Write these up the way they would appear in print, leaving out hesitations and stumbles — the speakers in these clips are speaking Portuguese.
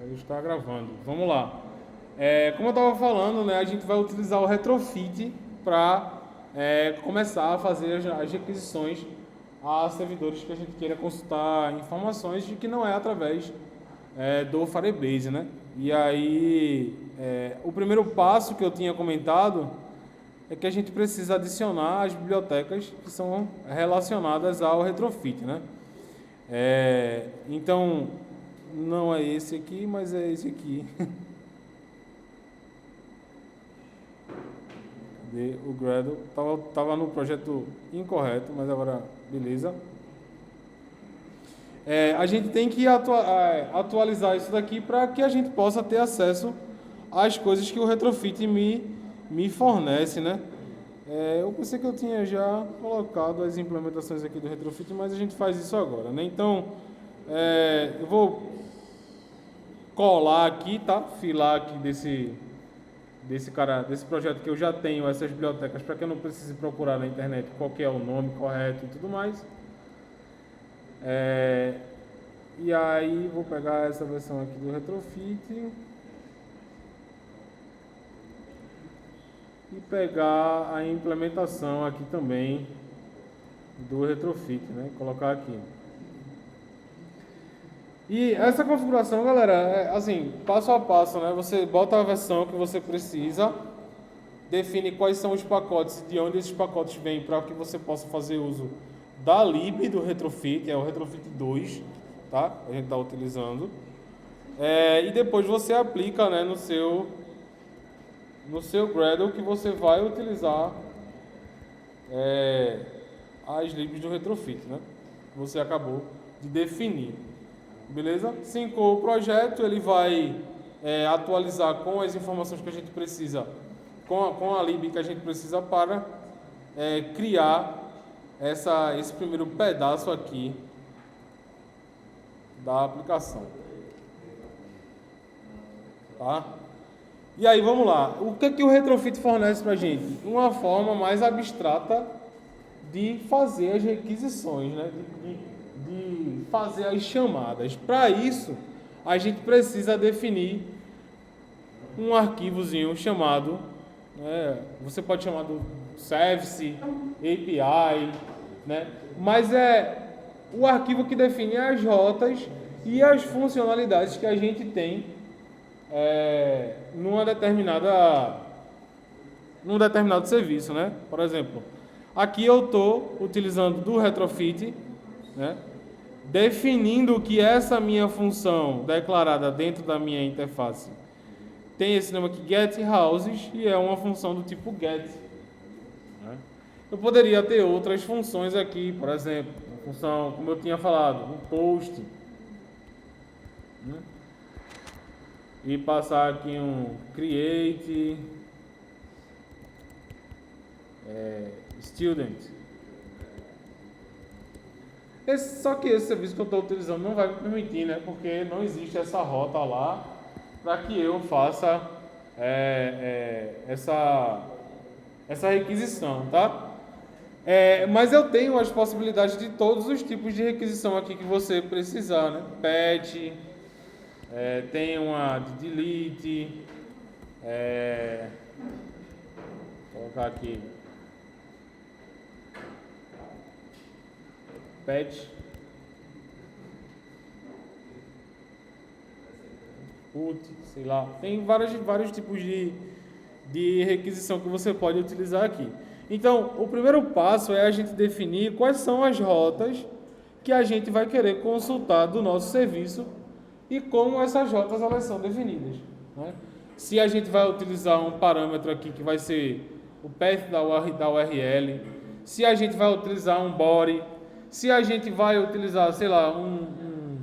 Ele está gravando. Vamos lá. Como eu estava falando, né, a gente vai utilizar o retrofit para começar a fazer as requisições a servidores que a gente queira consultar informações de que não é através do Firebase, né? E aí, o primeiro passo que eu tinha comentado é que a gente precisa adicionar as bibliotecas que são relacionadas ao retrofit, né? Então, não é esse aqui, mas é esse aqui. Cadê o Gradle? Tava no projeto incorreto, mas agora beleza. A gente tem que atualizar isso daqui para que a gente possa ter acesso às coisas que o retrofit me fornece, né? Eu pensei que eu tinha já colocado as implementações aqui do retrofit, mas a gente faz isso agora, né? Então, eu vou colar aqui, tá? Filar aqui desse projeto que eu já tenho essas bibliotecas para que eu não precise procurar na internet qual que é o nome correto e tudo mais. E aí vou pegar essa versão aqui do retrofit e pegar a implementação aqui também do retrofit, né? Colocar aqui. E essa configuração, galera, assim, passo a passo, né? Você bota a versão que você precisa, define quais são os pacotes e de onde esses pacotes vêm para que você possa fazer uso da lib do retrofit, é o retrofit 2, tá? A gente está utilizando. E depois você aplica, né, no seu Gradle que você vai utilizar as libs do retrofit, né? Você acabou de definir. Beleza? Sincou o projeto, ele vai atualizar com as informações que a gente precisa, com a lib que a gente precisa para criar esse primeiro pedaço aqui da aplicação. Tá? E aí, vamos lá. O que o retrofit fornece para a gente? Uma forma mais abstrata de fazer as requisições, né? De fazer as chamadas. Para isso, a gente precisa definir um arquivozinho chamado, você pode chamar do Service, API, né? Mas o arquivo que define as rotas e as funcionalidades que a gente tem num determinado serviço, né? Por exemplo, aqui eu estou utilizando do retrofit, né? Definindo que essa minha função declarada dentro da minha interface tem esse nome aqui, getHouses, e é uma função do tipo get. Né? Eu poderia ter outras funções aqui, por exemplo, uma função, como eu tinha falado, um post, né? E passar aqui um create student. Só que esse serviço que eu estou utilizando não vai me permitir, né? Porque não existe essa rota lá para que eu faça essa requisição, tá? Mas eu tenho as possibilidades de todos os tipos de requisição aqui que você precisar, né? Patch, tem uma de delete, vou colocar aqui patch, put, sei lá, tem vários tipos de requisição que você pode utilizar aqui. Então, o primeiro passo é a gente definir quais são as rotas que a gente vai querer consultar do nosso serviço e como essas rotas elas são definidas, né? Se a gente vai utilizar um parâmetro aqui que vai ser o path da URL, se a gente vai utilizar um body, se a gente vai utilizar, sei lá, um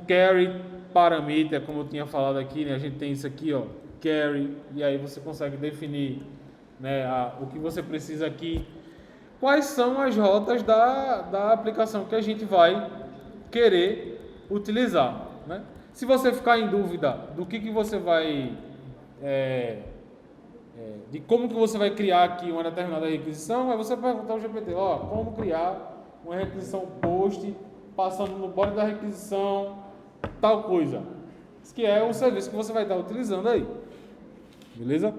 carry parameter, como eu tinha falado aqui, né? A gente tem isso aqui, ó, carry, e aí você consegue definir, né, o que você precisa aqui. Quais são as rotas da aplicação que a gente vai querer utilizar, né? Se você ficar em dúvida do que você vai de como que você vai criar aqui uma determinada requisição, aí você perguntar ao GPT, como criar uma requisição post, passando no body da requisição, tal coisa. Isso que é o serviço que você vai estar utilizando aí. Beleza?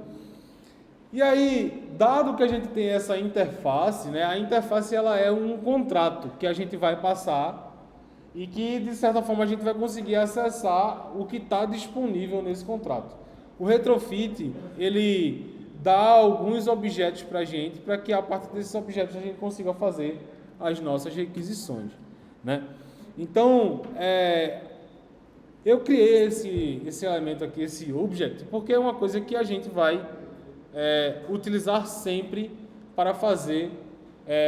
E aí, dado que a gente tem essa interface, né, a interface ela é um contrato que a gente vai passar e que, de certa forma, a gente vai conseguir acessar o que está disponível nesse contrato. O retrofit, ele dá alguns objetos para a gente, para que a partir desses objetos a gente consiga fazer as nossas requisições, né? Então, eu criei esse elemento aqui, esse object, porque é uma coisa que a gente vai utilizar sempre para fazer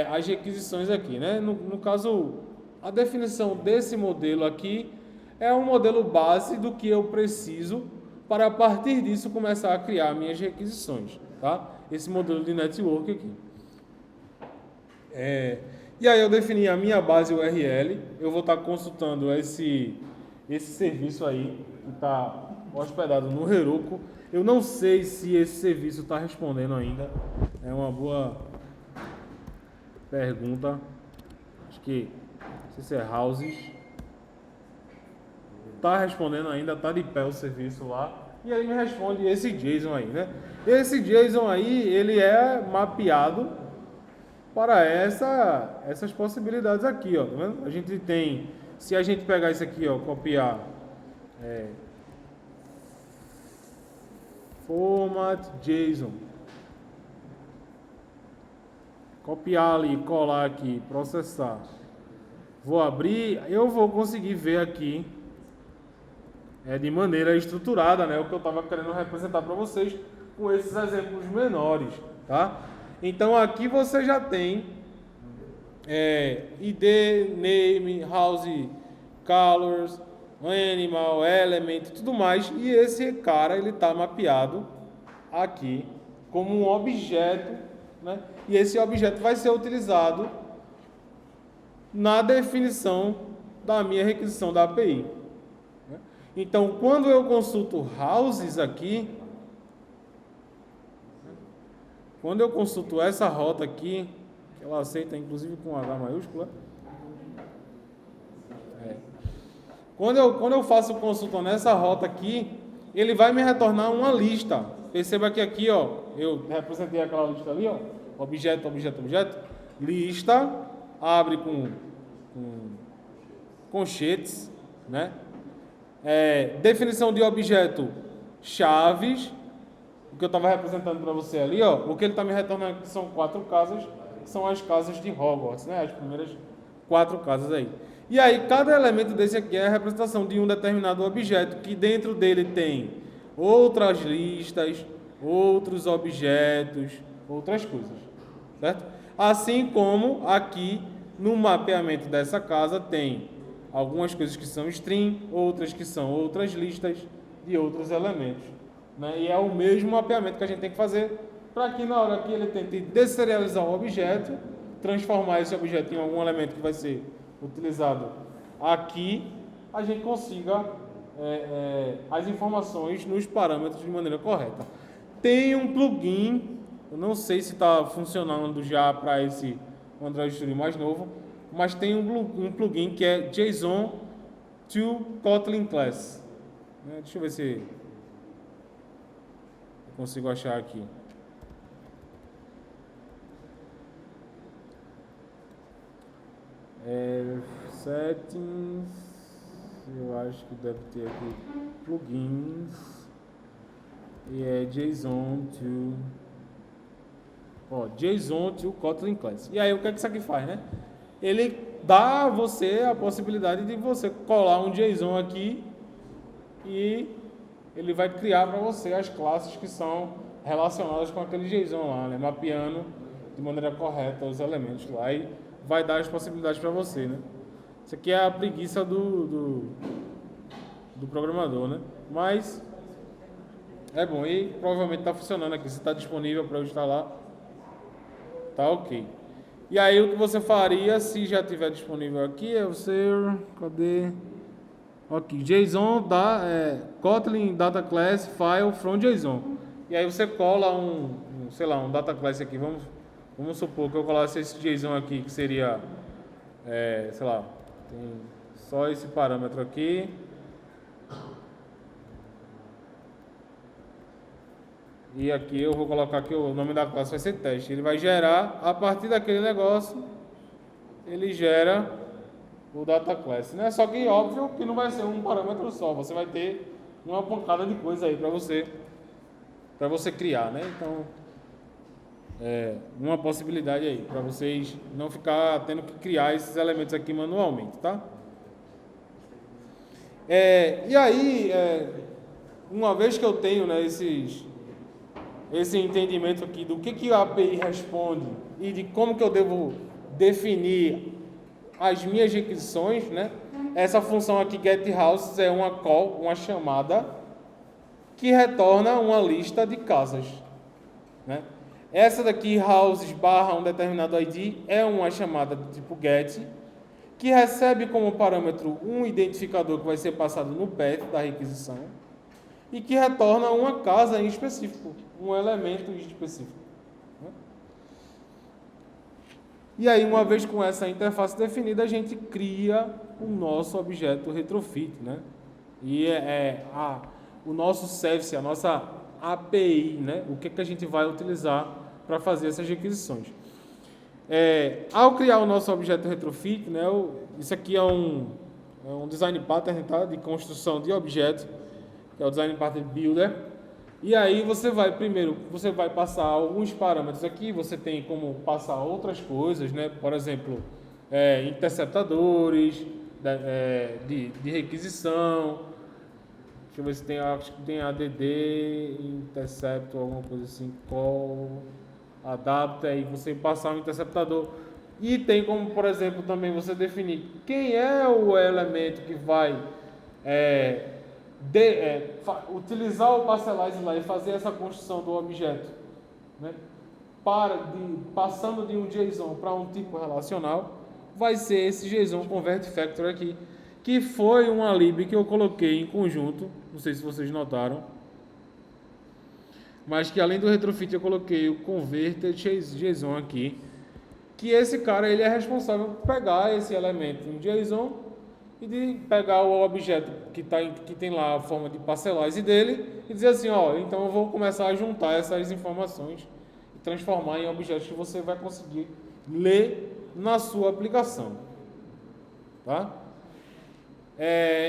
as requisições aqui, né? No caso, a definição desse modelo aqui é um modelo base do que eu preciso para, a partir disso, começar a criar minhas requisições, tá? Esse modelo de network aqui. E aí eu defini a minha base URL, eu vou estar consultando esse serviço aí, que está hospedado no Heroku. Eu não sei se esse serviço está respondendo ainda, é uma boa pergunta. Acho que, não sei se é Houses. Está respondendo ainda, está de pé o serviço lá. E aí me responde esse JSON aí, né? Esse JSON aí, ele é mapeado para essas possibilidades aqui, ó, tá vendo? A gente tem, se a gente pegar isso aqui, ó, copiar format JSON, copiar ali, colar aqui, processar, vou abrir, eu vou conseguir ver aqui de maneira estruturada, né, o que eu estava querendo representar para vocês com esses exemplos menores, tá? Então aqui você já tem ID, name, house, colors, animal, element, tudo mais, e esse cara ele está mapeado aqui como um objeto, né? E esse objeto vai ser utilizado na definição da minha requisição da API. Então, quando eu consulto houses aqui, quando eu consulto essa rota aqui, que ela aceita inclusive com H maiúscula, quando eu faço consulta nessa rota aqui, ele vai me retornar uma lista. Perceba que aqui, ó, eu representei aquela lista ali, ó, objeto, objeto, objeto, lista, abre com colchetes, né? Definição de objeto, chaves, o que eu estava representando para você ali, ó, o que ele está me retornando aqui são 4 casas, que são as casas de Hogwarts, né? As primeiras 4 casas aí. E aí, cada elemento desse aqui é a representação de um determinado objeto, que dentro dele tem outras listas, outros objetos, outras coisas, certo? Assim como aqui no mapeamento dessa casa tem algumas coisas que são string, outras que são outras listas de outros elementos, né? E é o mesmo mapeamento que a gente tem que fazer para que na hora que ele tente deserializar o objeto, transformar esse objeto em algum elemento que vai ser utilizado aqui, a gente consiga as informações nos parâmetros de maneira correta. Tem um plugin, eu não sei se está funcionando já para esse Android Studio mais novo, mas tem um plugin que é JSON to Kotlin Class. Deixa eu ver se eu consigo achar aqui. Settings, eu acho que deve ter aqui plugins e é JSON to Kotlin Class. E aí o que é que isso aqui faz, né? Ele dá a você a possibilidade de você colar um JSON aqui e ele vai criar para você as classes que são relacionadas com aquele JSON lá, né? Mapeando de maneira correta os elementos lá e vai dar as possibilidades para você, né? Isso aqui é a preguiça do programador, né? Mas é bom e provavelmente está funcionando aqui. Se está disponível para eu instalar, tá ok. E aí o que você faria se já estiver disponível aqui é você, cadê? Ok, JSON Kotlin Data Class File from JSON. E aí você cola sei lá, um Data Class aqui. Vamos supor que eu colasse esse JSON aqui, que seria, sei lá, tem só esse parâmetro aqui. E aqui eu vou colocar que o nome da classe vai ser teste. Ele vai gerar, a partir daquele negócio, ele gera o data class, né? Só que óbvio que não vai ser um parâmetro só, você vai ter uma pancada de coisa aí para você criar, né? Então, uma possibilidade aí, para vocês não ficar tendo que criar esses elementos aqui manualmente, tá? E aí, uma vez que eu tenho, né, esse entendimento aqui do que a API responde e de como que eu devo definir as minhas requisições, né? Essa função aqui getHouses é uma call, uma chamada que retorna uma lista de casas, né? Essa daqui, houses barra um determinado ID, é uma chamada do tipo get, que recebe como parâmetro um identificador que vai ser passado no path da requisição e que retorna uma casa em específico, um elemento específico. E aí, uma vez com essa interface definida, a gente cria o nosso objeto retrofit, né? E o nosso service, a nossa API, né? O que a gente vai utilizar para fazer essas requisições. Ao criar o nosso objeto retrofit, né? Isso aqui é um design pattern, tá? De construção de objeto, que é o design pattern builder. E aí você vai passar alguns parâmetros aqui, você tem como passar outras coisas, né? Por exemplo, interceptadores de requisição. Deixa eu ver se acho que tem add, intercept, alguma coisa assim, call, adapter, e você passar um interceptador. E tem como, por exemplo, também você definir quem é o elemento que vai utilizar o parcelize lá e fazer essa construção do objeto, né? Passando de um JSON para um tipo relacional, vai ser esse JSON convert factor aqui, que foi uma lib que eu coloquei em conjunto, não sei se vocês notaram, mas que além do retrofit eu coloquei o converter JSON aqui, que esse cara ele é responsável por pegar esse elemento em JSON e de pegar o objeto que tem lá a forma de parcelize dele e dizer assim, ó, então eu vou começar a juntar essas informações e transformar em objetos que você vai conseguir ler na sua aplicação, tá?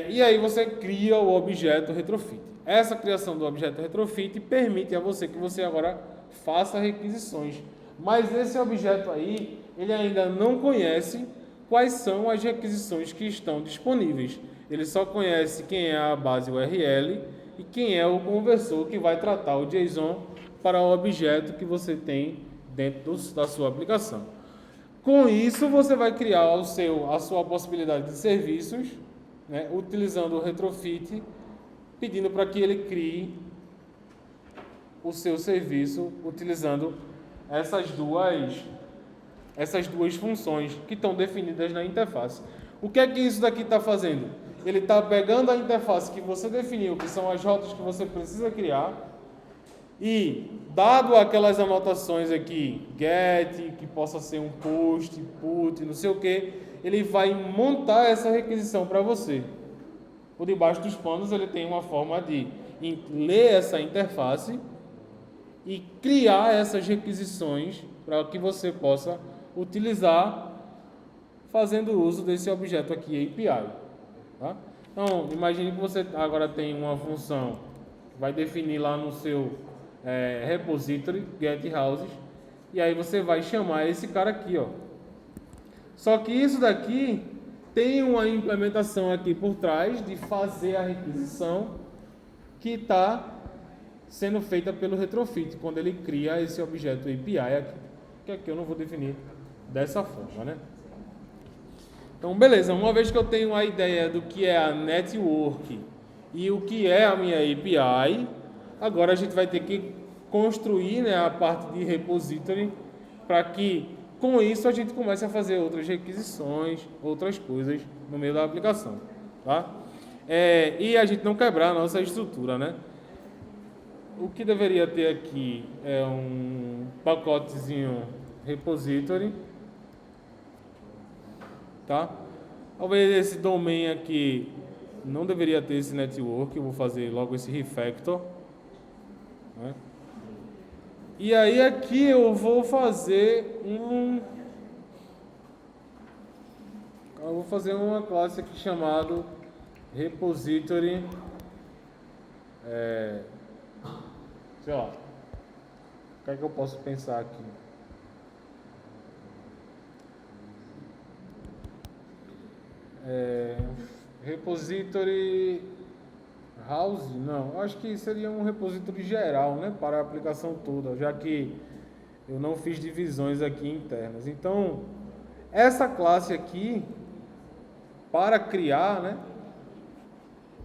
E aí você cria o objeto retrofit. Essa criação do objeto retrofit permite a você que você agora faça requisições, mas esse objeto aí, ele ainda não conhece quais são as requisições que estão disponíveis. Ele só conhece quem é a base URL e quem é o conversor que vai tratar o JSON para o objeto que você tem dentro da sua aplicação. Com isso, você vai criar a sua possibilidade de serviços, né, utilizando o retrofit, pedindo para que ele crie o seu serviço utilizando essas duas funções que estão definidas na interface. O que é que isso daqui está fazendo? Ele está pegando a interface que você definiu, que são as rotas que você precisa criar, e dado aquelas anotações aqui, get, que possa ser um post, put, não sei o que, ele vai montar essa requisição para você. Por debaixo dos panos ele tem uma forma de ler essa interface e criar essas requisições para que você possa utilizar fazendo uso desse objeto aqui API, tá? Então, imagine que você agora tem uma função que vai definir lá no seu repository getHouses, e aí você vai chamar esse cara aqui, ó. Só que isso daqui tem uma implementação aqui por trás de fazer a requisição que está sendo feita pelo retrofit, quando ele cria esse objeto API aqui, que aqui eu não vou definir dessa forma, né? Então, beleza, uma vez que eu tenho a ideia do que é a network e o que é a minha API, agora a gente vai ter que construir, né, a parte de repository para que, com isso, a gente comece a fazer outras requisições, outras coisas no meio da aplicação, tá? E a gente não quebrar a nossa estrutura, né? O que deveria ter aqui é um pacotezinho repository, tá? Talvez esse domain aqui não deveria ter esse network, eu vou fazer logo esse refactor, né? E aí aqui eu vou fazer uma classe aqui chamado repository, sei lá, o que é que eu posso pensar aqui? Repository house? Não, acho que seria um repository geral, né, para a aplicação toda, já que eu não fiz divisões aqui internas. Então, essa classe aqui, para criar, né,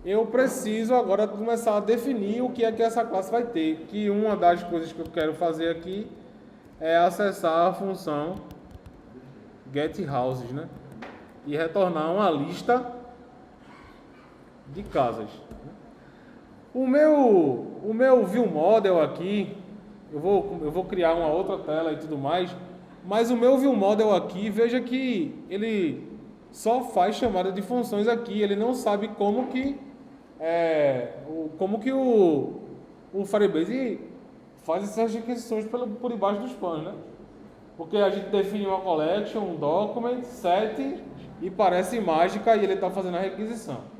eu preciso agora começar a definir o que é que essa classe vai ter. Que uma das coisas que eu quero fazer aqui é acessar a função getHouses, né, e retornar uma lista de casas. O meu viewModel aqui, eu vou criar uma outra tela e tudo mais, mas o meu viewModel aqui, veja que ele só faz chamada de funções aqui, ele não sabe como que o Firebase faz essas requisições por debaixo dos panos, né? Porque a gente define uma collection, um document, set, e parece mágica e ele está fazendo a requisição.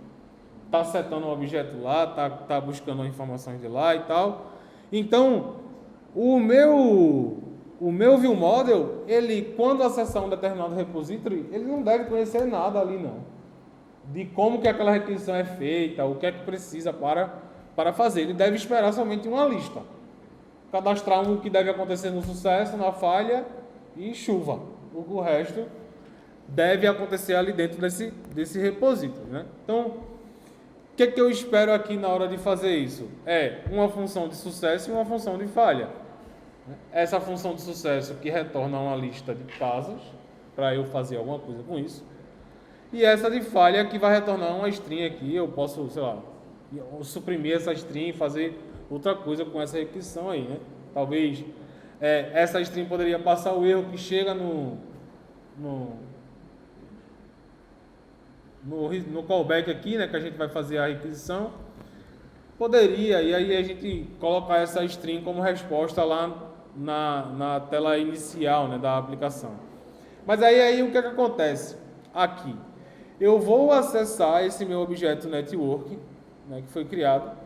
Está setando um objeto lá, tá buscando informações de lá e tal. Então, o meu viewModel, ele, quando acessar um determinado repository, ele não deve conhecer nada ali, não. De como que aquela requisição é feita, o que é que precisa para fazer. Ele deve esperar somente uma lista. Cadastrar o que deve acontecer no sucesso, na falha e chuva. O resto deve acontecer ali dentro desse repository, né? Então, o que é que eu espero aqui na hora de fazer isso? É uma função de sucesso e uma função de falha. Essa função de sucesso que retorna uma lista de casas, para eu fazer alguma coisa com isso. E essa de falha que vai retornar uma string aqui. Eu posso, sei lá, suprimir essa string e fazer outra coisa com essa requisição aí, né? Talvez essa string poderia passar o erro que chega no callback aqui, né, que a gente vai fazer a requisição. Poderia, e aí a gente colocar essa string como resposta lá na tela inicial, né, da aplicação. Mas aí o que é que acontece? Aqui, eu vou acessar esse meu objeto network, né, que foi criado,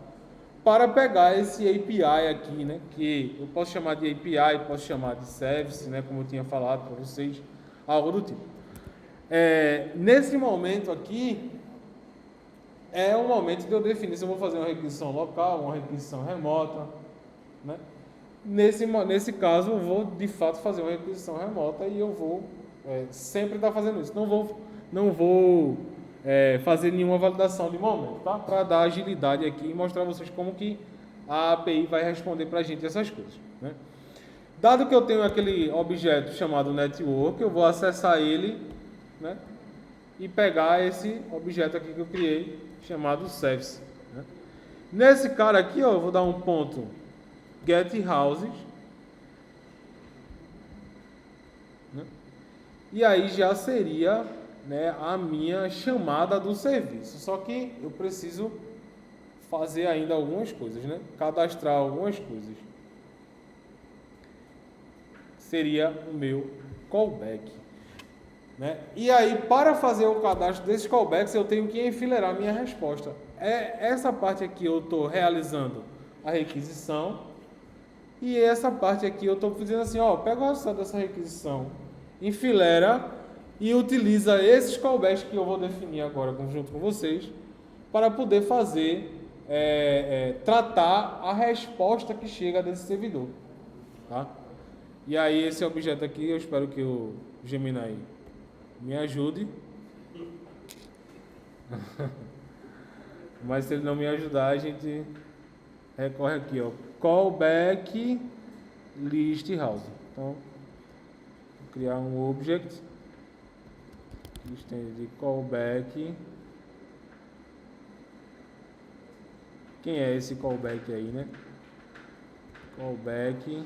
para pegar esse API aqui, né, que eu posso chamar de API, posso chamar de service, né, como eu tinha falado para vocês, algo do tipo. Nesse momento aqui, é o momento de eu definir se eu vou fazer uma requisição local, uma requisição remota, né? Nesse caso, eu vou de fato fazer uma requisição remota e eu vou sempre estar fazendo isso. Não vou fazer nenhuma validação de momento, tá? Para dar agilidade aqui e mostrar a vocês como que a API vai responder para a gente essas coisas, né? Dado que eu tenho aquele objeto chamado network, eu vou acessar ele, né, e pegar esse objeto aqui que eu criei, chamado service, né? Nesse cara aqui, ó, eu vou dar um ponto getHouses, né? E aí já seria, né, a minha chamada do serviço. Só que eu preciso fazer ainda algumas coisas, né? Cadastrar algumas coisas. Seria o meu callback, né? E aí, para fazer o cadastro desses callbacks, eu tenho que enfileirar a minha resposta. Essa parte aqui eu estou realizando a requisição, e essa parte aqui eu estou dizendo assim, ó, pega o resultado dessa requisição, enfileira e utiliza esses callbacks que eu vou definir agora junto com vocês, para poder fazer, tratar a resposta que chega desse servidor, tá? E aí esse objeto aqui, eu espero que o Gemini me ajude. Mas se ele não me ajudar, a gente recorre aqui, ó, callback list house. Então, vou criar um object de callback. Quem é esse callback aí, né? Callback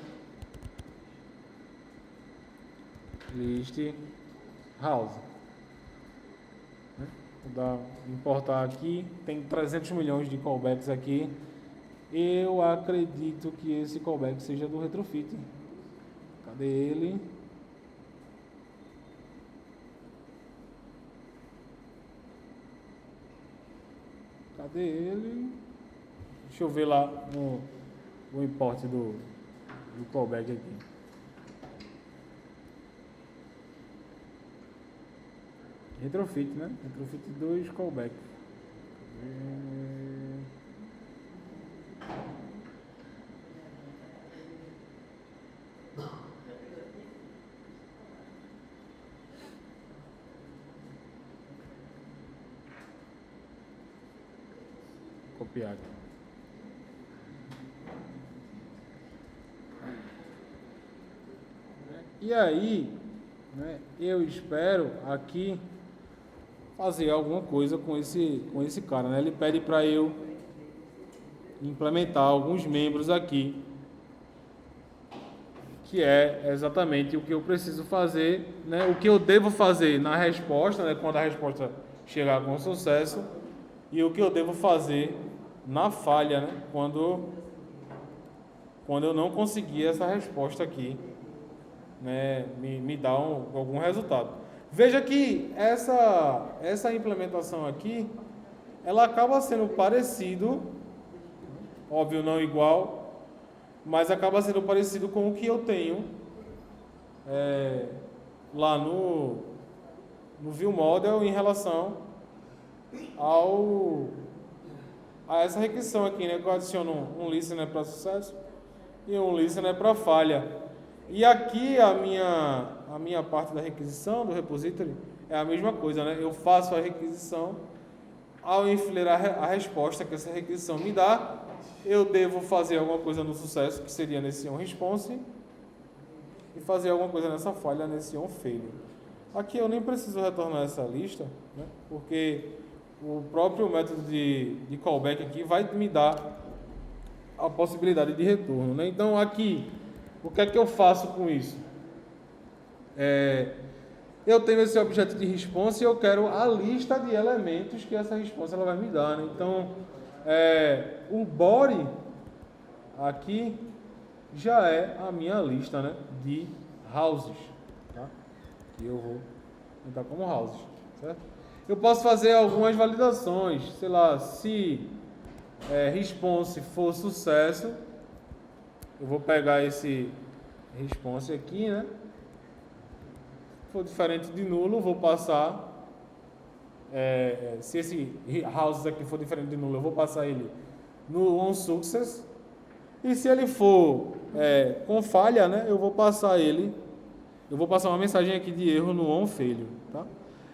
list house. Vou importar aqui, tem 300 milhões de callbacks aqui. Eu acredito que esse callback seja do retrofit. Cadê ele? Cadê ele? Deixa eu ver lá no import do callback aqui. Retrofit, né? Retrofit 2 callback. Copiar aqui. E aí, né, eu espero aqui fazer alguma coisa com esse cara, né? Ele pede para eu implementar alguns membros aqui, que é exatamente o que eu preciso fazer, né? O que eu devo fazer na resposta, né? Quando a resposta chegar com sucesso, e o que eu devo fazer na falha, né? Quando eu não conseguir essa resposta aqui, né? Me dá algum resultado. Veja que essa implementação aqui, ela acaba sendo parecido, óbvio não igual, mas acaba sendo parecido com o que eu tenho lá no ViewModel em relação a essa requisição aqui, né? Que eu adiciono um listener para sucesso e um listener para falha. E aqui a minha parte da requisição do repository é a mesma coisa, né? Eu faço a requisição, ao enfileirar a resposta que essa requisição me dá, eu devo fazer alguma coisa no sucesso, que seria nesse onResponse, e fazer alguma coisa nessa falha, nesse onFailure. Aqui eu nem preciso retornar essa lista, né? Porque o próprio método de callback aqui vai me dar a possibilidade de retorno, né? Então aqui, o que é que eu faço com isso? Eu tenho esse objeto de response e eu quero a lista de elementos que essa response ela vai me dar, né? Então, o body aqui já é a minha lista, né, de houses, tá? Que eu vou botar como houses, certo? Eu posso fazer algumas validações, sei lá, se response for sucesso, eu vou pegar esse response aqui, né? Se for diferente de nulo, vou passar. Se esse houses aqui for diferente de nulo, eu vou passar ele no onSuccess. E se ele for com falha, né? Eu vou passar uma mensagem aqui de erro no onFailure, tá?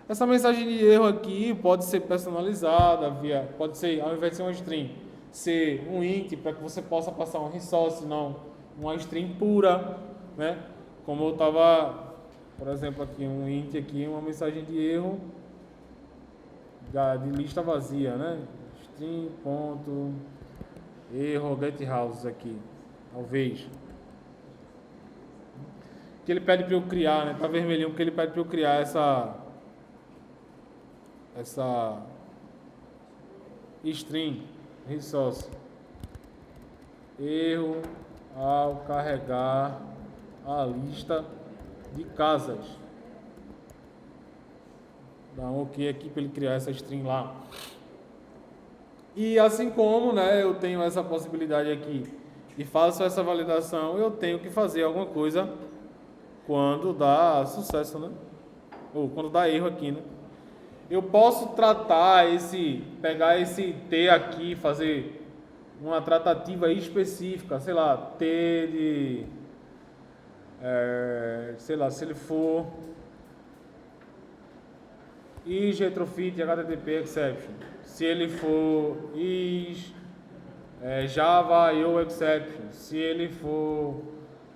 Essa mensagem de erro aqui pode ser personalizada, pode ser, ao invés de ser uma string, ser um int, para que você possa passar um resource, não uma string pura, né? Como eu estava, por exemplo, aqui um int aqui, uma mensagem de erro de lista vazia, né? String ponto erro getHouses aqui, talvez. Que ele pede para eu criar, né? Tá vermelhinho porque ele pede para eu criar essa string resource. Erro ao carregar a lista de casas. Dá um ok aqui para ele criar essa string lá. E assim como, né, eu tenho essa possibilidade aqui e faço essa validação, eu tenho que fazer alguma coisa quando dá sucesso, né? Ou quando dá erro aqui, né? Eu posso pegar esse T aqui, fazer uma tratativa específica, sei lá, T de, sei lá, se ele for is retrofit HTTP exception, se ele for is Java IO exception, se ele for,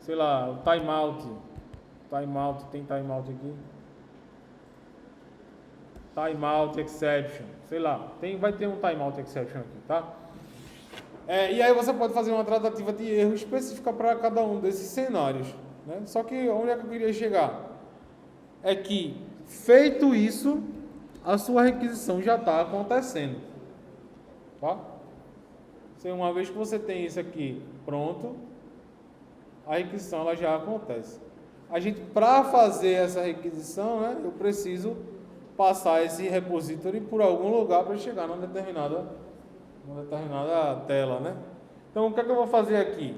sei lá, o timeout, tem timeout aqui, timeout exception, sei lá, vai ter um timeout exception aqui, tá? E aí você pode fazer uma tratativa de erro específica para cada um desses cenários, né? Só que onde é que eu queria chegar? É que, feito isso, a sua requisição já está acontecendo, tá? Uma vez que você tem isso aqui pronto, a requisição ela já acontece. A gente, para fazer essa requisição, né, eu preciso passar esse repository por algum lugar para chegar numa determinada tela, né? Então, o que é que eu vou fazer aqui?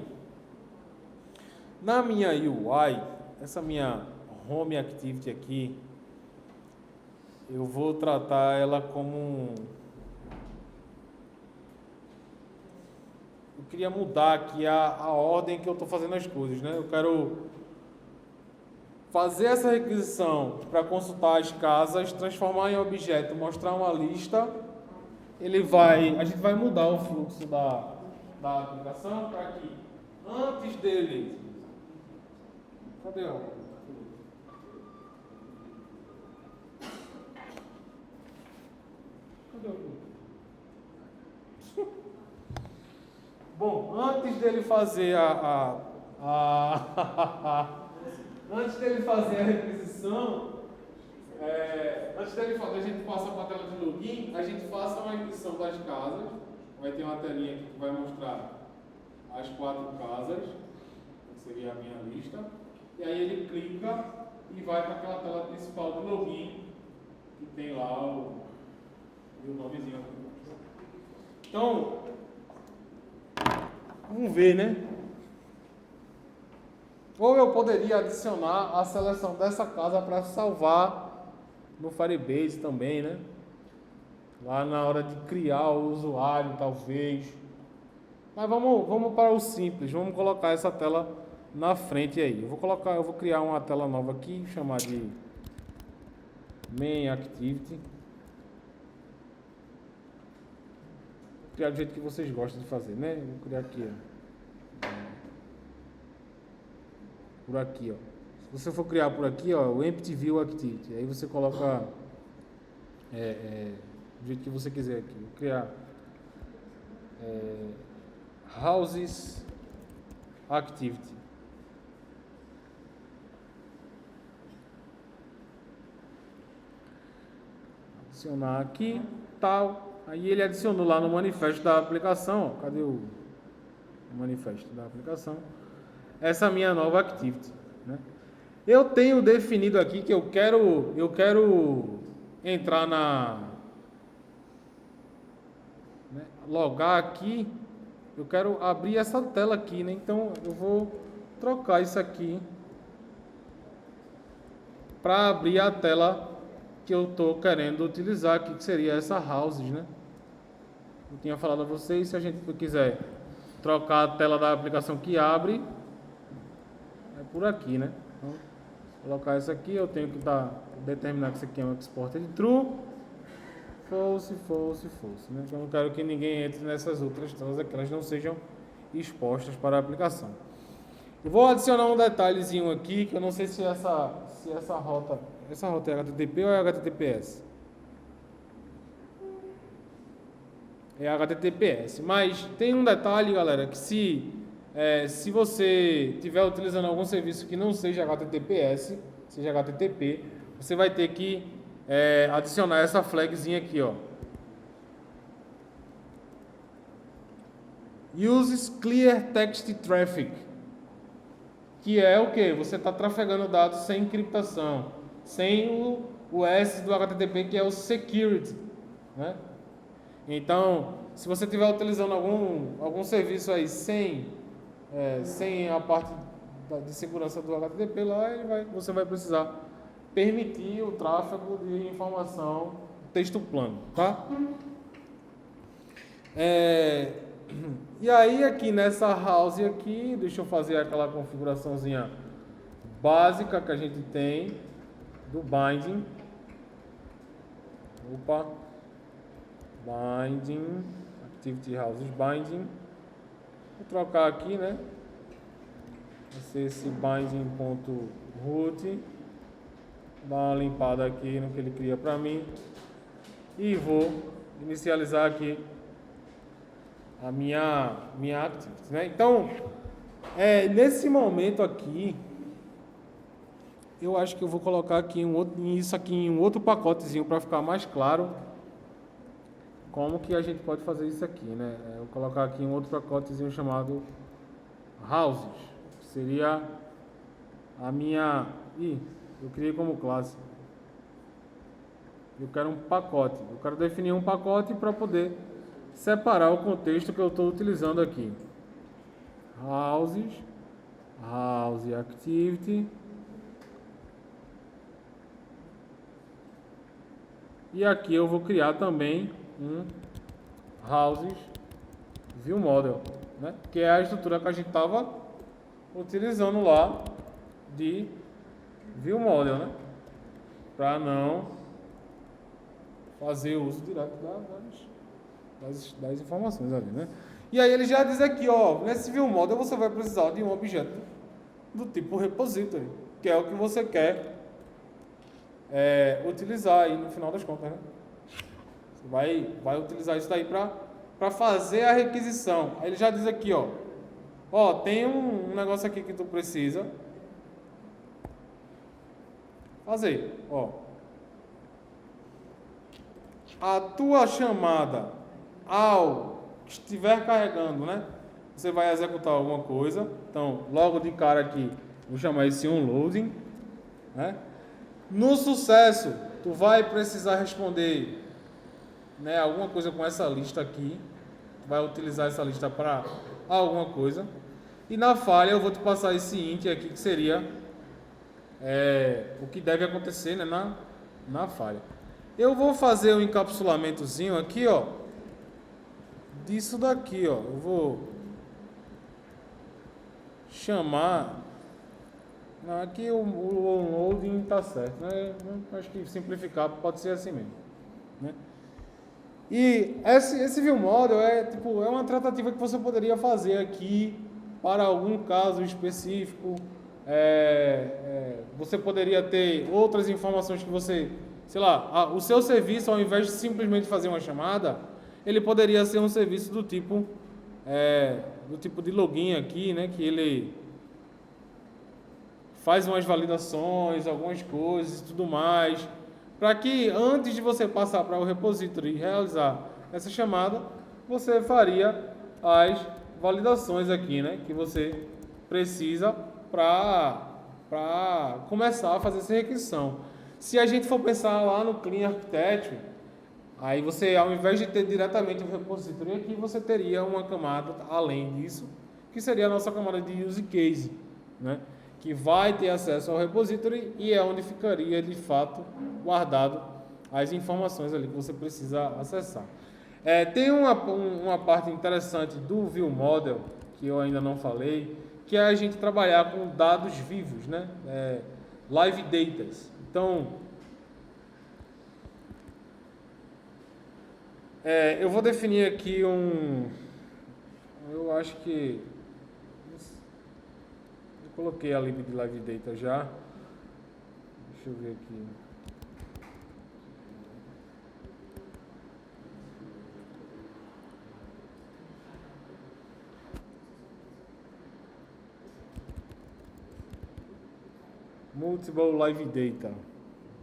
Na minha UI, essa minha Home Activity aqui, eu vou tratar ela como eu queria mudar aqui a ordem que eu estou fazendo as coisas, né? Eu quero fazer essa requisição para consultar as casas, transformar em objeto, mostrar uma lista. A gente vai mudar o fluxo da aplicação para que antes dele... Cadê o... Bom, antes dele fazer antes dele fazer a requisição, antes dele fazer, a gente passa para a tela de login, a gente faça uma requisição das casas. Vai ter uma telinha aqui que vai mostrar as 4 casas, que seria a minha lista. E aí ele clica e vai para aquela tela principal do login, que tem lá o nomezinho. Então, vamos ver, né? Ou eu poderia adicionar a seleção dessa casa para salvar no Firebase também, né? Lá na hora de criar o usuário, talvez. Mas vamos para o simples. Vamos colocar essa tela na frente aí. Eu vou criar uma tela nova aqui, chamar de Main Activity. Vou criar do jeito que vocês gostam de fazer, né? Vou criar aqui, ó. Por aqui, ó. Se você for criar por aqui, ó, o Empty View Activity, aí você coloca do jeito que você quiser aqui. Vou criar Houses Activity. Adicionar aqui, tal. Aí ele adicionou lá no manifesto da aplicação, ó. Cadê o manifesto da aplicação? Essa minha nova activity, né? Eu tenho definido aqui que eu quero entrar né, logar aqui, eu quero abrir essa tela aqui, né? Então eu vou trocar isso aqui para abrir a tela que eu estou querendo utilizar aqui, que seria essa houses, né? Eu tinha falado a vocês, se a gente quiser trocar a tela da aplicação que abre, por aqui, né? Então, colocar isso aqui, eu tenho que determinar que isso aqui é um exported true, false, né? Então eu não quero que ninguém entre nessas outras telas aqui, elas não sejam expostas para a aplicação. Eu vou adicionar um detalhezinho aqui, que eu não sei se essa rota é HTTP ou é HTTPS. É HTTPS, mas tem um detalhe, galera, que se você estiver utilizando algum serviço que não seja HTTPS, seja HTTP, você vai ter que adicionar essa flagzinha aqui, ó. Uses Clear Text Traffic, que é o que? Você está trafegando dados sem encriptação, sem o S do HTTP, que é o Security, né? Então, se você estiver utilizando algum serviço aí sem a parte de segurança do HTTP lá, você vai precisar permitir o tráfego de informação texto plano, tá? E aí aqui nessa house aqui, deixa eu fazer aquela configuraçãozinha básica que a gente tem do binding. Binding, Activity Houses Binding. Vou trocar aqui, né? Vai ser esse binding.root. Dar uma limpada aqui no que ele cria para mim. E vou inicializar aqui a minha Activity, né? Então, nesse momento aqui, eu acho que eu vou colocar aqui isso aqui em um outro pacotezinho para ficar mais claro. como que a gente pode fazer isso aqui, né? Eu vou colocar aqui um outro pacotezinho chamado houses, que seria a minha... eu criei como classe. Eu quero um pacote, eu quero definir um pacote para poder separar o contexto que eu estou utilizando aqui. Houses, house activity. E aqui eu vou criar também um houses view model, né? Que é a estrutura que a gente estava utilizando lá de view model, né? Para não fazer uso direto das informações ali, né? E aí ele já diz aqui, ó, nesse view model você vai precisar de um objeto do tipo repository, que é o que você quer utilizar aí no final das contas, né? Você vai utilizar isso daí para fazer a requisição. Aí ele já diz aqui, ó, tem um negócio aqui que tu precisa fazer, ó. A tua chamada ao estiver carregando, né? Você vai executar alguma coisa. Então, logo de cara aqui, vou chamar esse onloading, né? No sucesso, tu vai precisar responder, né, alguma coisa com essa lista aqui. Tu vai utilizar essa lista para alguma coisa. E na falha eu vou te passar esse int aqui, que seria o que deve acontecer, né, na falha. Eu vou fazer um encapsulamentozinho aqui, ó, disso daqui, ó. Eu vou chamar... Não, aqui o onloading tá certo, né? Acho que simplificar pode ser assim mesmo, né? E esse view model é uma tratativa que você poderia fazer aqui para algum caso específico. Você poderia ter outras informações que você, sei lá, o seu serviço, ao invés de simplesmente fazer uma chamada, ele poderia ser um serviço do tipo de login aqui, né? Que ele faz umas validações, algumas coisas e tudo mais, para que antes de você passar para o repository e realizar essa chamada, você faria as validações aqui, né, que você precisa para começar a fazer essa requisição. Se a gente for pensar lá no Clean Architecture, aí você, ao invés de ter diretamente o repository aqui, você teria uma camada além disso, que seria a nossa camada de use case, né, que vai ter acesso ao repository e é onde ficaria de fato guardado as informações ali que você precisa acessar. Tem uma parte interessante do view model que eu ainda não falei, que é a gente trabalhar com dados vivos, né? Live data. Então, eu vou definir aqui eu acho que coloquei a lib de live data já. Deixa eu ver aqui. Multiple live data,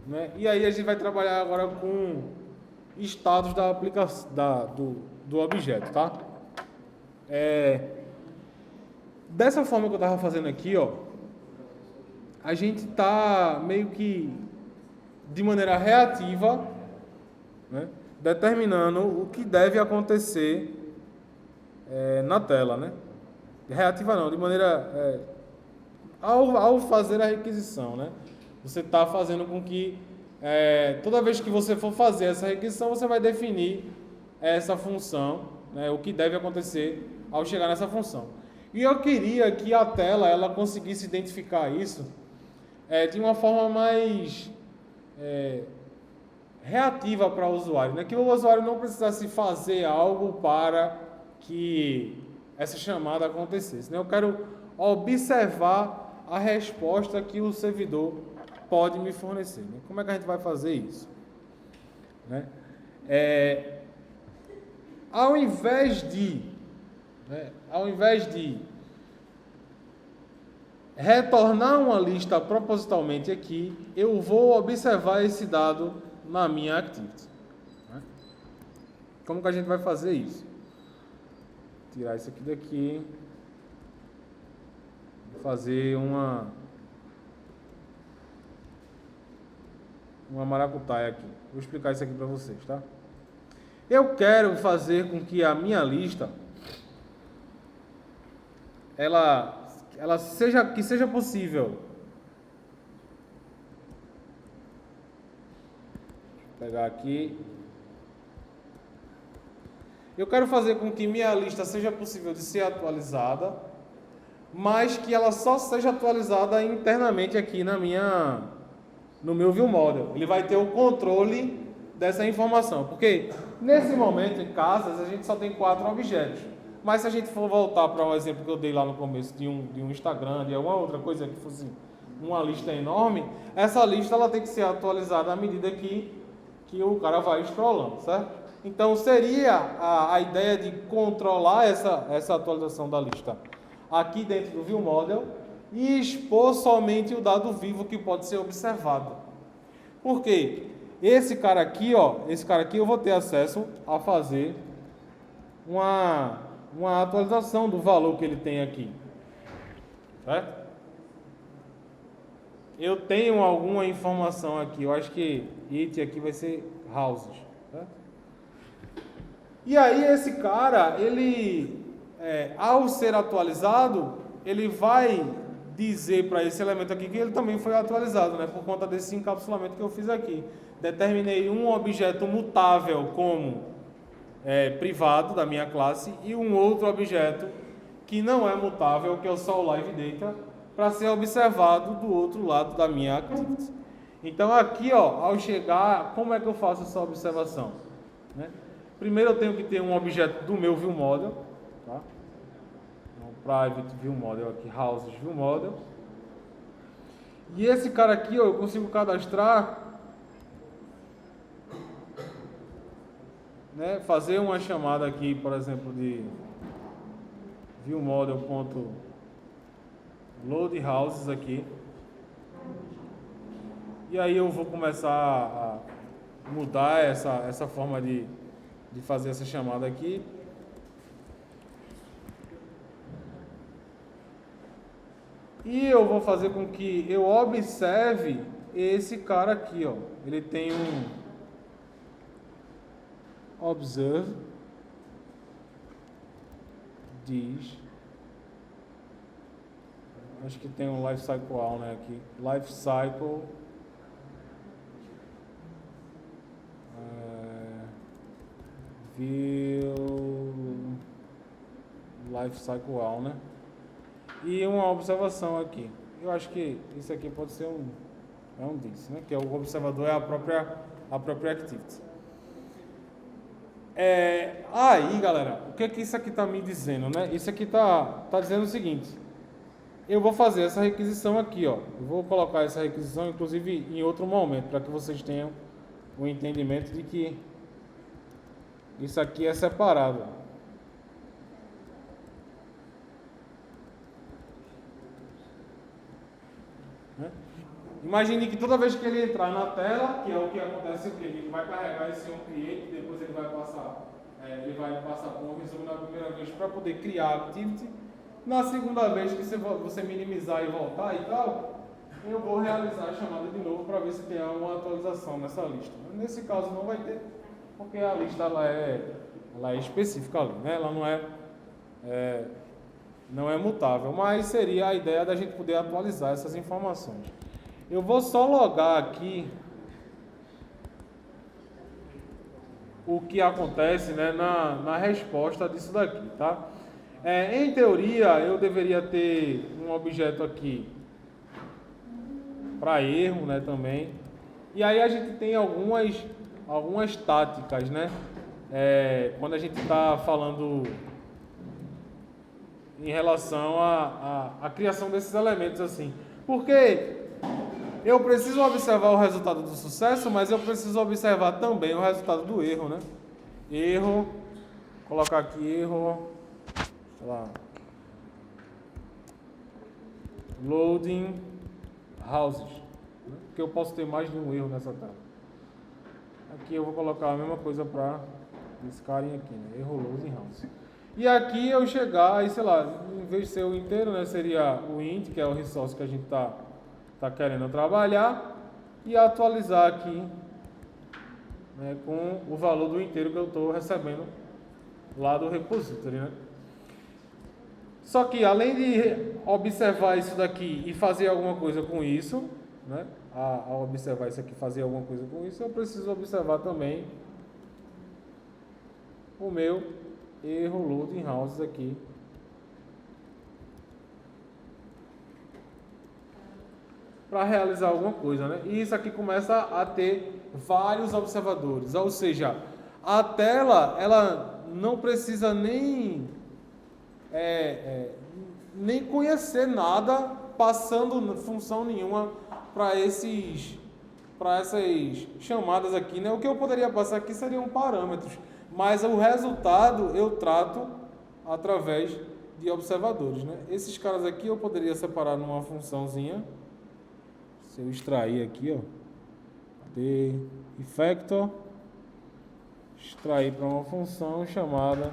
né? E aí a gente vai trabalhar agora com estados da aplicação do objeto, tá? Dessa forma que eu estava fazendo aqui, ó, a gente está meio que de maneira reativa, né, determinando o que deve acontecer na tela, né? Reativa não, de maneira ao fazer a requisição, né? Você está fazendo com que toda vez que você for fazer essa requisição, você vai definir essa função, né, o que deve acontecer ao chegar nessa função. E eu queria que a tela ela conseguisse identificar isso de uma forma mais reativa para o usuário, né? Que o usuário não precisasse fazer algo para que essa chamada acontecesse, né? Eu quero observar a resposta que o servidor pode me fornecer, né? Como é que a gente vai fazer isso, né? Ao invés de retornar uma lista propositalmente aqui, eu vou observar esse dado na minha activity, né? Como que a gente vai fazer isso? Tirar isso aqui daqui. Fazer uma maracutaia aqui. Vou explicar isso aqui para vocês, tá? Eu quero fazer com que a minha lista ela seja possível. Vou pegar aqui. Eu quero fazer com que minha lista seja possível de ser atualizada, mas que ela só seja atualizada internamente aqui no meu view model. Ele vai ter o controle dessa informação, porque nesse momento em casas a gente só tem 4 objetos. Mas se a gente for voltar para o exemplo que eu dei lá no começo de um Instagram, de alguma outra coisa que fosse uma lista enorme, essa lista ela tem que ser atualizada à medida que o cara vai scrollando, certo? Então seria a ideia de controlar essa atualização da lista aqui dentro do view model e expor somente o dado vivo que pode ser observado. Por quê? Esse cara aqui eu vou ter acesso a fazer uma atualização do valor que ele tem aqui, certo? Eu tenho alguma informação aqui, eu acho que it aqui vai ser houses, certo? E aí esse cara, ele, ao ser atualizado, ele vai dizer para esse elemento aqui que ele também foi atualizado, né? Por conta desse encapsulamento que eu fiz aqui. Determinei um objeto mutável como privado da minha classe e um outro objeto que não é mutável, que é o só o live data, para ser observado do outro lado da minha activity. Então aqui, ao chegar, como é que eu faço essa observação? Né? Primeiro eu tenho que ter um objeto do meu view model, tá? Um private view model aqui, houses view model. E esse cara aqui, eu consigo cadastrar, né? Fazer uma chamada aqui, por exemplo, de viewModel.load houses aqui. E aí eu vou começar a mudar essa forma de fazer essa chamada aqui. E eu vou fazer com que eu observe esse cara aqui, ó. Ele tem um observe diz, acho que tem um lifecycle all, né, aqui. Lifecycle view lifecycle all, né? E uma observação aqui. Eu acho que isso aqui pode ser um disso, né? Que é o observador é a própria activity. Aí, galera, o que é que isso aqui está me dizendo, né? Isso aqui tá dizendo o seguinte: eu vou fazer essa requisição aqui, ó. Eu vou colocar essa requisição, inclusive, em outro momento, para que vocês tenham o entendimento de que isso aqui é separado. Né? Imagine que toda vez que ele entrar na tela, que é o que acontece, ele vai carregar esse onCreate, depois ele vai passar por um resumo na primeira vez para poder criar a activity. Na segunda vez que você minimizar e voltar e tal, eu vou realizar a chamada de novo para ver se tem uma atualização nessa lista. Nesse caso não vai ter, porque a lista ela é específica ali, né? Ela não é mutável, mas seria a ideia da gente poder atualizar essas informações. Eu vou só logar aqui o que acontece, né, na resposta disso daqui, tá? Em teoria, eu deveria ter um objeto aqui para erro, né, também. E aí a gente tem algumas táticas, né? Quando a gente está falando em relação à criação desses elementos assim. Porque eu preciso observar o resultado do sucesso, mas eu preciso observar também o resultado do erro, né? Erro, colocar aqui erro, sei lá, loading houses, né? Porque eu posso ter mais de um erro nessa tela. Aqui eu vou colocar a mesma coisa para Desse carinha aqui, né? Erro Loading House. E aqui eu chegar, aí sei lá, em vez de ser o inteiro, né? Seria o int, que é o resource que a gente tá querendo trabalhar, e atualizar aqui, né, com o valor do inteiro que eu estou recebendo lá do repository, né? Só que além de observar isso daqui e fazer alguma coisa com isso, né? Ao observar isso aqui, fazer alguma coisa com isso, eu preciso observar também o meu erro loading houses aqui. Para realizar alguma coisa, né? E isso aqui começa a ter vários observadores, ou seja, a tela ela não precisa nem nem conhecer nada, passando função nenhuma para essas chamadas aqui, né? O que eu poderia passar aqui seriam parâmetros, mas o resultado eu trato através de observadores, né? Esses caras aqui eu poderia separar numa funçãozinha. Se eu extrair aqui, ó, de effector, extrair para uma função chamada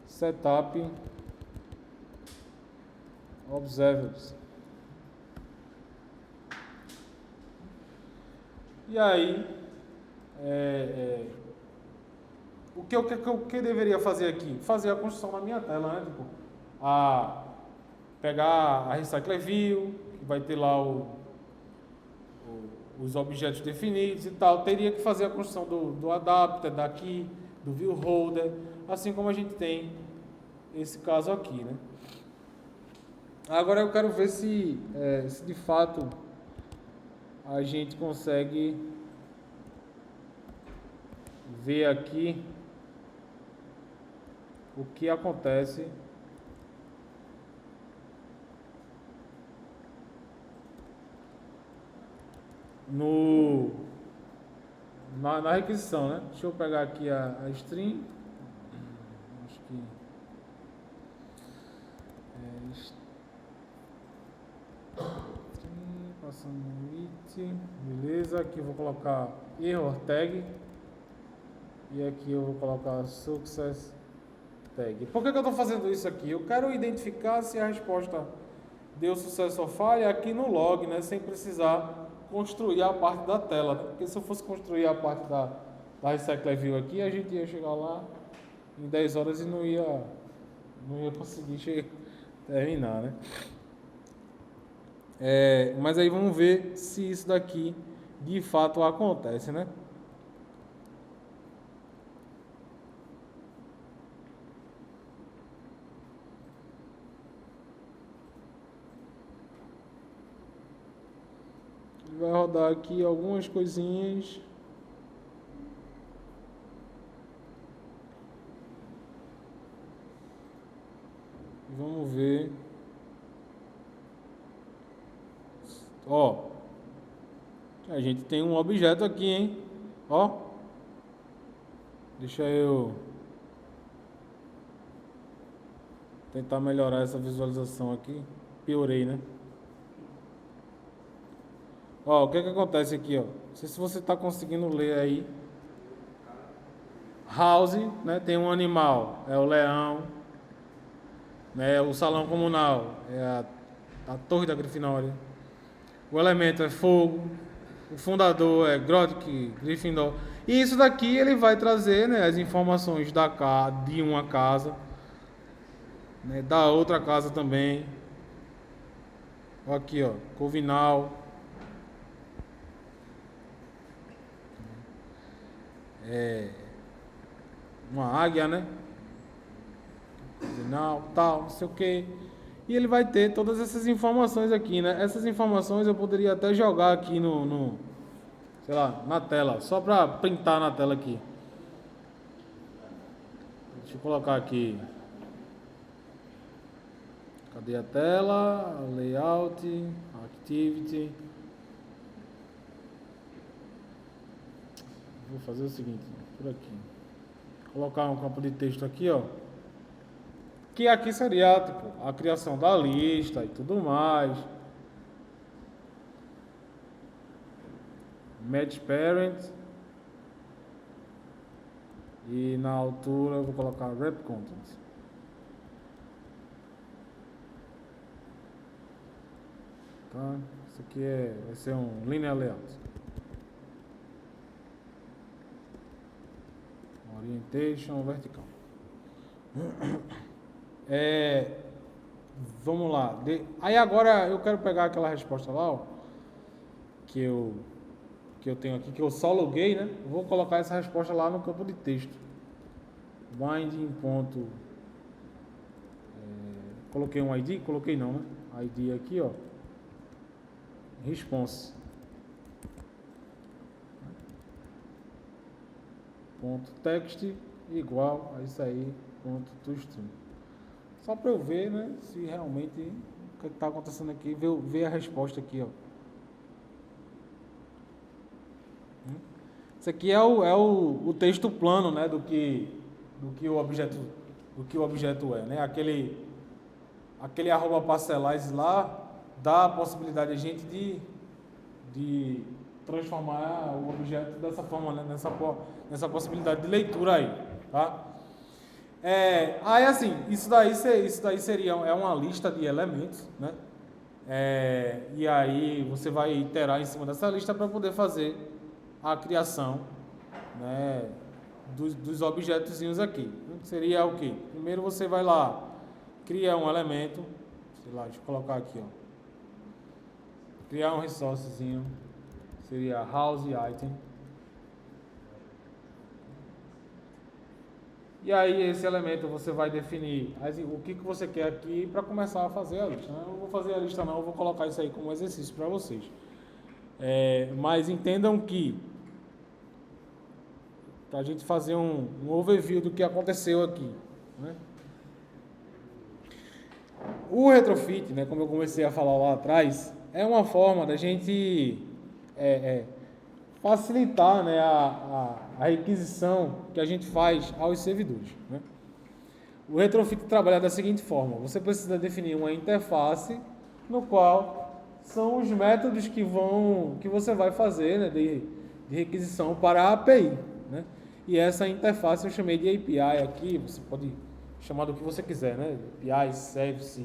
setup observables. E aí, o que eu deveria fazer aqui? Fazer a construção da minha tela, né? Tipo, pegar a Recycler View, que vai ter lá os objetos definidos e tal. Teria que fazer a construção do adapter daqui, do view holder, assim como a gente tem esse caso aqui, né? Agora eu quero ver se de fato a gente consegue ver aqui o que acontece na requisição, né? Deixa eu pegar aqui a string. Acho que string, passando no it, beleza. Aqui eu vou colocar error tag e aqui eu vou colocar success tag. Por que eu estou fazendo isso aqui? Eu quero identificar se a resposta deu sucesso ou falha aqui no log, né? Sem precisar construir a parte da tela, né? Porque se eu fosse construir a parte da Recycler View aqui, a gente ia chegar lá em 10 horas e não ia conseguir terminar, né? Mas aí vamos ver se isso daqui de fato acontece, né? Vai rodar aqui algumas coisinhas. Vamos ver. Ó, a gente tem um objeto aqui, hein? Ó, deixa eu tentar melhorar essa visualização aqui. Piorei, né? Ó, o que acontece aqui, ó? Não sei se você está conseguindo ler aí. House, né? Tem um animal, é o leão, né? O salão comunal é a torre da Grifinória. O elemento é fogo. O fundador é Godric Gryffindor. E isso daqui ele vai trazer, né, as informações de uma casa, né, da outra casa também. Aqui, ó, Corvinal. Uma águia, né? Corvinal, tal, não sei o que. E ele vai ter todas essas informações aqui, né? Essas informações eu poderia até jogar aqui sei lá, na tela, só para printar na tela aqui. Deixa eu colocar aqui. Cadê a tela? Layout, Activity. Vou fazer o seguinte, por aqui. Colocar um campo de texto aqui, ó. Que aqui seria tipo, a criação da lista e tudo mais. Match Parent. E na altura eu vou colocar wrap content. Tá? Isso aqui vai ser um linear layout. Orientation vertical. Vamos lá. Aí agora eu quero pegar aquela resposta lá, ó, que eu tenho aqui, que eu só loguei, né? Eu vou colocar essa resposta lá no campo de texto. Binding ponto. Coloquei um ID? Coloquei não, né? ID aqui, ó. Response. Ponto text igual a isso aí, ponto toString. Só para eu ver, né, se realmente o que está acontecendo aqui, ver a resposta aqui, ó. Isso aqui é o texto plano, né, do que o objeto é, né? Aquele arroba parcelais lá dá a possibilidade a gente de transformar o objeto dessa forma, né? nessa possibilidade de leitura aí, tá? Aí assim, isso daí seria uma lista de elementos, né? E aí você vai iterar em cima dessa lista para poder fazer a criação, né, dos objetozinhos aqui. Seria o quê? Primeiro você vai lá, cria um elemento, sei lá, deixa eu colocar aqui, ó. Criar um resourcezinho, seria house item. E aí esse elemento você vai definir o que você quer aqui para começar a fazer a lista. Eu não vou fazer a lista não, eu vou colocar isso aí como exercício para vocês. Mas entendam que para a gente fazer um overview do que aconteceu aqui, né? O retrofit, né, como eu comecei a falar lá atrás, é uma forma da gente facilitar, né, a requisição que a gente faz aos servidores, né? O retrofit trabalha da seguinte forma: você precisa definir uma interface no qual são os métodos que você vai fazer, né, de requisição para a API, né? E essa interface eu chamei de API aqui, você pode chamar do que você quiser, né? API, Service,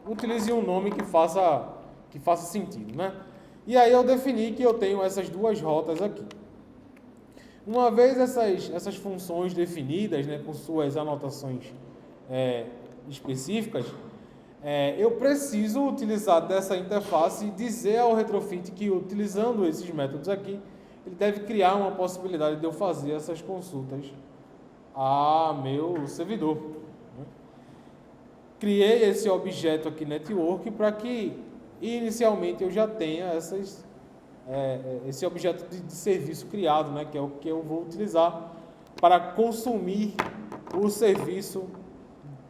utilize um nome que faça sentido, né? E aí eu defini que eu tenho essas duas rotas aqui. Uma vez essas funções definidas, né, com suas anotações específicas, eu preciso utilizar dessa interface e dizer ao retrofit que, utilizando esses métodos aqui, ele deve criar uma possibilidade de eu fazer essas consultas a meu servidor. Criei esse objeto aqui, network, para que inicialmente eu já tenha esse objeto de serviço criado, né, que é o que eu vou utilizar para consumir o serviço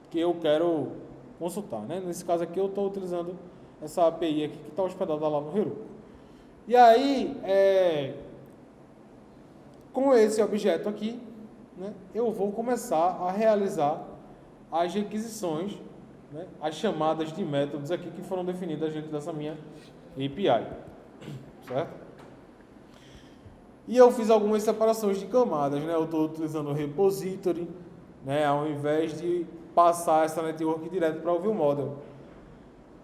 que eu quero consultar, né? Nesse caso aqui eu estou utilizando essa API aqui que está hospedada lá no Heroku. E aí, com esse objeto aqui, né, eu vou começar a realizar as requisições, né, as chamadas de métodos aqui que foram definidas dentro dessa minha API, certo? E eu fiz algumas separações de camadas, né? Eu estou utilizando o repository, né, ao invés de passar essa network direto para o view model.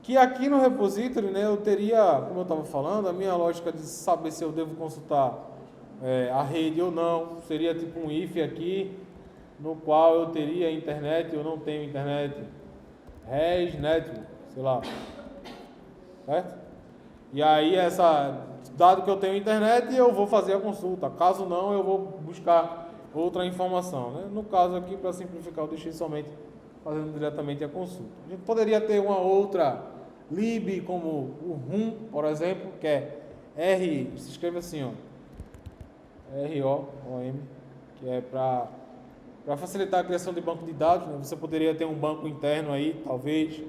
Que aqui no repository, né, eu teria, como eu estava falando, a minha lógica de saber se eu devo consultar a rede ou não, seria tipo um if aqui, no qual eu teria internet, eu não tenho internet, res network, sei lá, certo? E aí dado que eu tenho internet, eu vou fazer a consulta, caso não, eu vou buscar outra informação, né? No caso aqui, para simplificar, eu deixei somente fazendo diretamente a consulta. A gente poderia ter uma outra lib, como o RUM, por exemplo, que é se escreve assim, ó, ROM, que é para facilitar a criação de banco de dados, né? Você poderia ter um banco interno aí, talvez,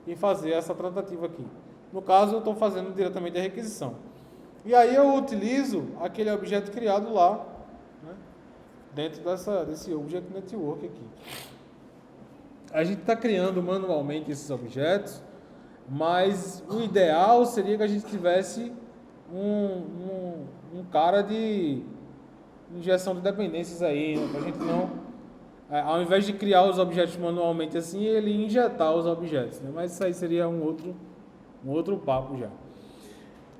e fazer essa tratativa aqui. No caso, eu estou fazendo diretamente a requisição. E aí eu utilizo aquele objeto criado lá, né, dentro desse Object Network aqui. A gente está criando manualmente esses objetos, mas o ideal seria que a gente tivesse um cara de injeção de dependências aí, né? Para a gente não, ao invés de criar os objetos manualmente assim, ele injetar os objetos, né? Mas isso aí seria um outro papo já.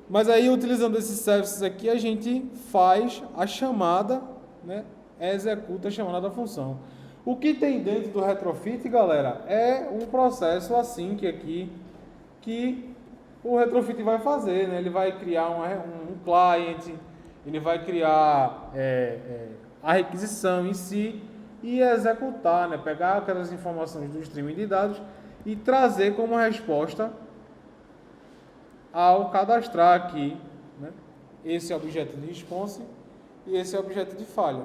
Mas aí, utilizando esses services aqui, a gente faz a chamada, né? Executa a chamada da função. O que tem dentro do retrofit, galera, é um processo async aqui que o retrofit vai fazer, né? Ele vai criar um client, ele vai criar a requisição em si e executar, né? Pegar aquelas informações do streaming de dados e trazer como resposta ao cadastrar aqui, né, esse objeto de response e esse objeto de falha.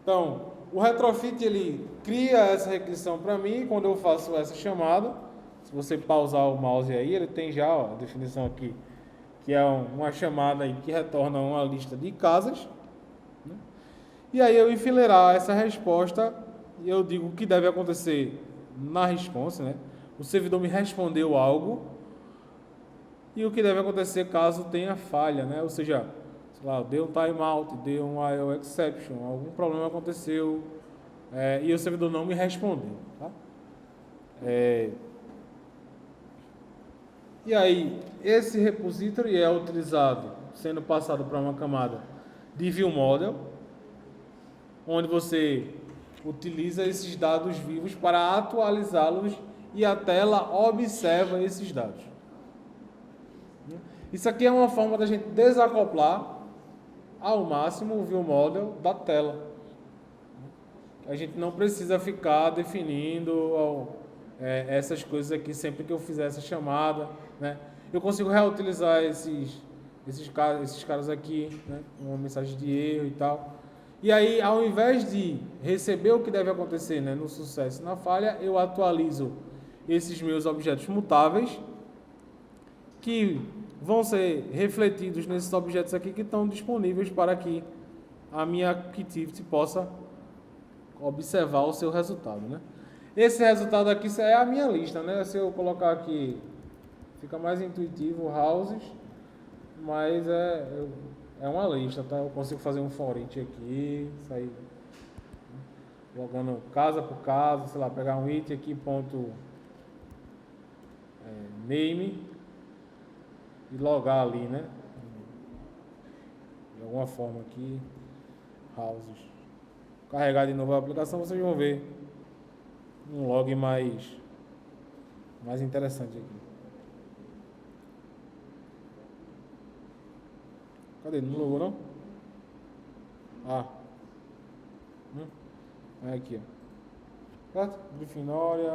Então, o retrofit ele cria essa requisição para mim quando eu faço essa chamada. Se você pausar o mouse aí, ele tem já a definição aqui, que é uma chamada aí que retorna uma lista de casas, né? E aí eu enfileirar essa resposta e eu digo o que deve acontecer na response, né? O servidor me respondeu algo. E o que deve acontecer caso tenha falha, né? Ou seja, sei lá, deu um timeout, deu um IO exception, algum problema aconteceu e o servidor não me respondeu, tá? E aí, esse repository é utilizado, sendo passado para uma camada de view model, onde você utiliza esses dados vivos para atualizá-los e a tela observa esses dados. Isso aqui é uma forma da gente desacoplar ao máximo o view model da tela. A gente não precisa ficar definindo essas coisas aqui sempre que eu fizer essa chamada, né? Eu consigo reutilizar esses caras aqui, né? Uma mensagem de erro e tal. E aí, ao invés de receber o que deve acontecer, né, no sucesso e na falha, eu atualizo esses meus objetos mutáveis que vão ser refletidos nesses objetos aqui que estão disponíveis para que a minha Activity possa observar o seu resultado, né? Esse resultado aqui é a minha lista, né? Se eu colocar aqui, fica mais intuitivo, houses, mas é uma lista, tá? Eu consigo fazer um for each aqui, sair jogando casa por casa, sei lá, pegar um it aqui, ponto name, e logar ali, né? De alguma forma aqui, houses. Carregar de novo a aplicação, vocês vão ver um log mais interessante aqui. Cadê? Não logou não? É aqui, ó. Certo? Grifinória,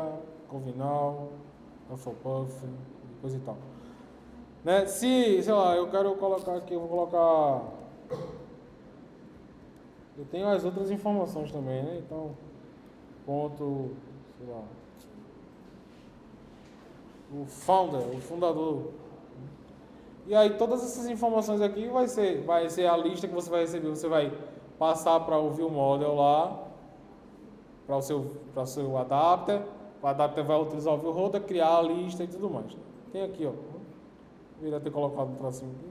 Covinal, Hufflepuff, coisa e tal. Né? Se, sei lá, eu quero colocar aqui, eu vou colocar... Eu tenho as outras informações também, né? Então, ponto, sei lá... O fundador. E aí todas essas informações aqui vai ser a lista que você vai receber. Você vai passar para o view model lá, para o seu adapter. O adapter vai utilizar o view holder, criar a lista e tudo mais. Tem aqui, ó. Deveria ter colocado um tracinho aqui.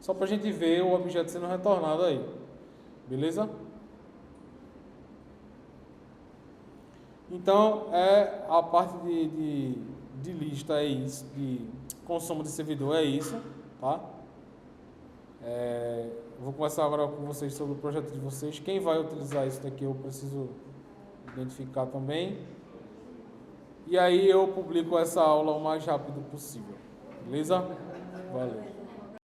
Só para a gente ver o objeto sendo retornado aí. Beleza? Então, a parte de lista é isso, de consumo de servidor é isso, tá? Vou conversar agora com vocês sobre o projeto de vocês. Quem vai utilizar isso daqui eu preciso identificar também. E aí eu publico essa aula o mais rápido possível. Beleza? Valeu.